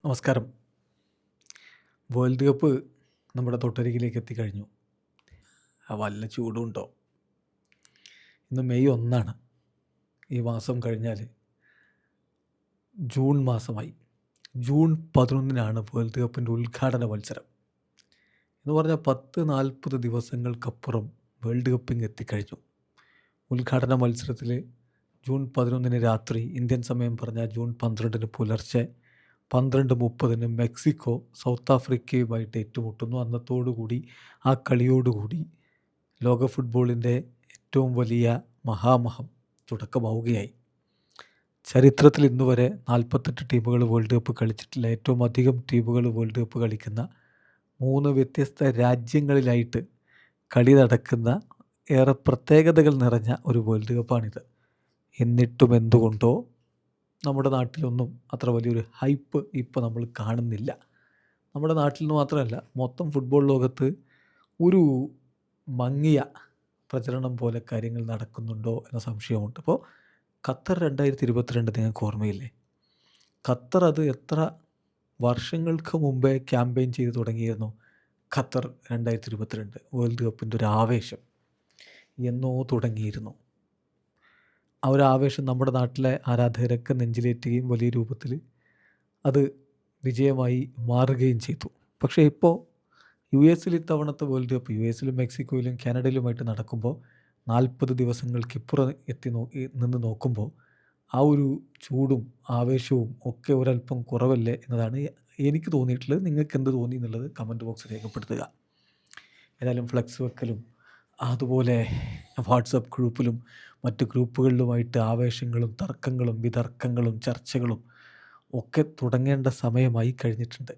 നമസ്കാരം. World cup നമ്മുടെ തൊട്ടരികിലേക്ക് എത്തിക്കഴിഞ്ഞു. വല്ല ചൂടുണ്ടോ? ഇന്ന് മെയ് 1. ഈ മാസം കഴിഞ്ഞാൽ ജൂൺ മാസമായി. ജൂൺ 11 വേൾഡ് കപ്പിൻ്റെ ഉദ്ഘാടന മത്സരം. എന്ന് പറഞ്ഞാൽ 40 ദിവസങ്ങൾക്കപ്പുറം വേൾഡ് കപ്പിങ് എത്തിക്കഴിഞ്ഞു. ഉദ്ഘാടന മത്സരത്തിൽ ജൂൺ 11 രാത്രി ഇന്ത്യൻ സമയം പറഞ്ഞാൽ ജൂൺ 12 പുലർച്ചെ 12:30 മെക്സിക്കോ സൗത്ത് ആഫ്രിക്കയുമായിട്ട് ഏറ്റുമുട്ടുന്നു. അന്നത്തോടുകൂടി ആ കളിയോടുകൂടി ലോക ഫുട്ബോളിൻ്റെ ഏറ്റവും വലിയ മഹാമഹം തുടക്കമാവുകയായി. ചരിത്രത്തിൽ ഇന്നുവരെ 48 ടീമുകൾ വേൾഡ് കപ്പ് കളിച്ചിട്ടില്ല. ഏറ്റവും അധികം ടീമുകൾ വേൾഡ് കപ്പ് കളിക്കുന്ന 3 വ്യത്യസ്ത രാജ്യങ്ങളിലായിട്ട് കളി നടക്കുന്ന ഏറെ പ്രത്യേകതകൾ നിറഞ്ഞ ഒരു വേൾഡ് കപ്പാണിത്. എന്നിട്ടും എന്തുകൊണ്ടോ നമ്മുടെ നാട്ടിലൊന്നും അത്ര വലിയൊരു ഹൈപ്പ് ഇപ്പോൾ നമ്മൾ കാണുന്നില്ല. നമ്മുടെ നാട്ടിൽ നിന്ന് മാത്രമല്ല, മൊത്തം ഫുട്ബോൾ ലോകത്ത് ഒരു മങ്ങിയ പ്രചരണം പോലെ കാര്യങ്ങൾ നടക്കുന്നുണ്ടോ എന്ന സംശയമുണ്ട്. അപ്പോൾ ഖത്തർ 2022 നിങ്ങൾക്ക് ഓർമ്മയില്ലേ? ഖത്തർ അത് എത്ര വർഷങ്ങൾക്ക് മുമ്പേ ക്യാമ്പയിൻ ചെയ്ത് തുടങ്ങിയിരുന്നു. ഖത്തർ 2022 വേൾഡ് കപ്പിൻ്റെ ഒരു ആവേശം എന്നോ തുടങ്ങിയിരുന്നു. ആ ഒരു ആവേശം നമ്മുടെ നാട്ടിലെ ആരാധകരൊക്കെ നെഞ്ചിലേറ്റുകയും വലിയ രൂപത്തിൽ അത് വിജയമായി മാറുകയും ചെയ്തു. പക്ഷേ ഇപ്പോൾ US ഇത്തവണത്തെ വേൾഡ് കപ്പ് US മെക്സിക്കോയിലും കാനഡയിലുമായിട്ട് നടക്കുമ്പോൾ 40 ദിവസങ്ങൾക്കിപ്പുറം നിന്ന് നോക്കുമ്പോൾ ആ ഒരു ചൂടും ആവേശവും ഒക്കെ ഒരല്പം കുറവല്ലേ എന്നതാണ് എനിക്ക് തോന്നിയിട്ടുള്ളത്. നിങ്ങൾക്ക് എന്ത് തോന്നി എന്നുള്ളത് കമൻറ്റ് ബോക്സിൽ രേഖപ്പെടുത്തുക. ഏതായാലും ഫ്ലെക്സ് വെക്കലും അതുപോലെ വാട്സപ്പ് ഗ്രൂപ്പിലും മറ്റ് ഗ്രൂപ്പുകളിലുമായിട്ട് ആവേശങ്ങളും തർക്കങ്ങളും വിതർക്കങ്ങളും ചർച്ചകളും ഒക്കെ തുടങ്ങേണ്ട സമയമായി കഴിഞ്ഞിട്ടുണ്ട്.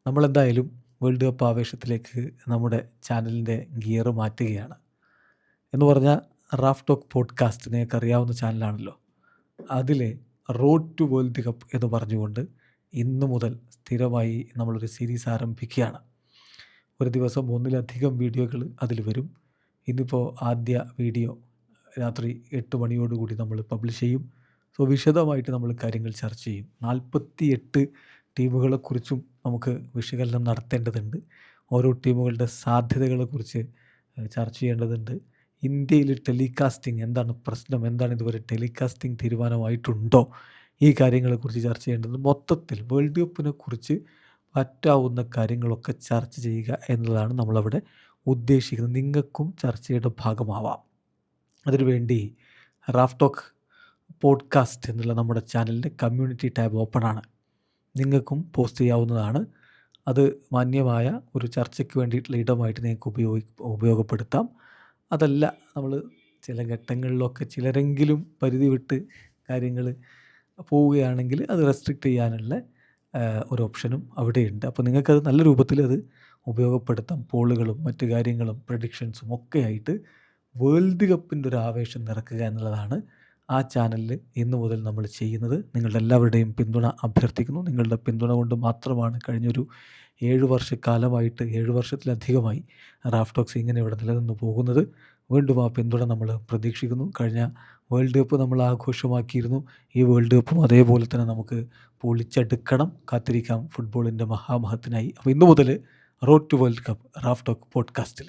നമ്മളെന്തായാലും വേൾഡ് കപ്പ് ആവേശത്തിലേക്ക് നമ്മുടെ ചാനലിൻ്റെ ഗിയർ മാറ്റുകയാണ്. എന്ന് പറഞ്ഞാൽ റാഫ് ടോക്ക് പോഡ്കാസ്റ്റ് നിങ്ങൾക്ക് അറിയാവുന്ന ചാനലാണല്ലോ. അതിലെ റോഡ് ടു വേൾഡ് കപ്പ് എന്ന് പറഞ്ഞുകൊണ്ട് ഇന്നു മുതൽ സ്ഥിരമായി നമ്മളൊരു സീരീസ് ആരംഭിക്കുകയാണ്. ഒരു ദിവസം 1-ലധികം വീഡിയോകൾ അതിൽ വരും. ഇന്നിപ്പോൾ ആദ്യ വീഡിയോ രാത്രി 8 മണിയോടുകൂടി നമ്മൾ പബ്ലിഷ് ചെയ്യും. സോ വിശദമായിട്ട് നമ്മൾ കാര്യങ്ങൾ ചർച്ച ചെയ്യും. 48 ടീമുകളെക്കുറിച്ചും നമുക്ക് വിശകലനം നടത്തേണ്ടതുണ്ട്. ഓരോ ടീമുകളുടെ സാധ്യതകളെക്കുറിച്ച് ചർച്ച ചെയ്യേണ്ടതുണ്ട്. ഇന്ത്യയിൽ ടെലികാസ്റ്റിംഗ് എന്താണ് പ്രശ്നം, എന്താണ് ഇതുവരെ ടെലികാസ്റ്റിംഗ് തീരുമാനമായിട്ടുണ്ടോ, ഈ കാര്യങ്ങളെക്കുറിച്ച് ചർച്ച ചെയ്യേണ്ടത്. മൊത്തത്തിൽ വേൾഡ് കപ്പിനെ കുറിച്ച് പറ്റാവുന്ന കാര്യങ്ങളൊക്കെ ചർച്ച ചെയ്യുക എന്നതാണ് നമ്മളവിടെ ഉദ്ദേശിക്കുന്നത്. നിങ്ങൾക്കും ചർച്ചയുടെ ഭാഗമാവാം. അതിനുവേണ്ടി റാഫ് ടോക്ക് പോഡ്കാസ്റ്റ് എന്നുള്ള നമ്മുടെ ചാനലിൻ്റെ കമ്മ്യൂണിറ്റി ടാബ് ഓപ്പണാണ്. നിങ്ങൾക്കും പോസ്റ്റ് ചെയ്യാവുന്നതാണ്. അത് മാന്യമായ ഒരു ചർച്ചയ്ക്ക് വേണ്ടിയിട്ടുള്ള ഇടമായിട്ട് നിങ്ങൾക്ക് ഉപയോഗപ്പെടുത്താം. അതല്ല, നമ്മൾ ചില ഘട്ടങ്ങളിലൊക്കെ ചിലരെങ്കിലും പരിധി വിട്ട് കാര്യങ്ങൾ പോവുകയാണെങ്കിൽ അത് റെസ്ട്രിക്റ്റ് ചെയ്യാനുള്ള ഒരു ഓപ്ഷനും അവിടെയുണ്ട്. അപ്പോൾ നിങ്ങൾക്കത് നല്ല രൂപത്തിൽ അത് ഉപയോഗപ്പെടുത്താം. പോളുകളും മറ്റു കാര്യങ്ങളും പ്രഡിക്ഷൻസും ഒക്കെ ആയിട്ട് വേൾഡ് കപ്പിൻ്റെ ഒരു ആവേശം നിറക്കുക എന്നുള്ളതാണ് ആ ചാനലിൽ ഇന്നു മുതൽ നമ്മൾ ചെയ്യുന്നത്. നിങ്ങളുടെ എല്ലാവരുടെയും പിന്തുണ അഭ്യർത്ഥിക്കുന്നു. നിങ്ങളുടെ പിന്തുണ കൊണ്ട് മാത്രമാണ് കഴിഞ്ഞൊരു 7 വർഷക്കാലമായിട്ട് 7 വർഷത്തിലധികമായി റാഫ് ടോക്സ് ഇങ്ങനെ ഇവിടെ നിലനിന്ന് പോകുന്നത്. വീണ്ടും ആ പിന്തുണ നമ്മൾ പ്രതീക്ഷിക്കുന്നു. കഴിഞ്ഞ വേൾഡ് കപ്പ് നമ്മൾ ആഘോഷമാക്കിയിരുന്നു. ഈ വേൾഡ് കപ്പും അതേപോലെ തന്നെ നമുക്ക് പൊളിച്ചെടുക്കണം. കാത്തിരിക്കാം ഫുട്ബോളിൻ്റെ മഹാമഹത്തിനായി. അപ്പോൾ ഇന്നു മുതൽ road to world cup Raf talk പോഡ്കാസ്റ്റിൽ.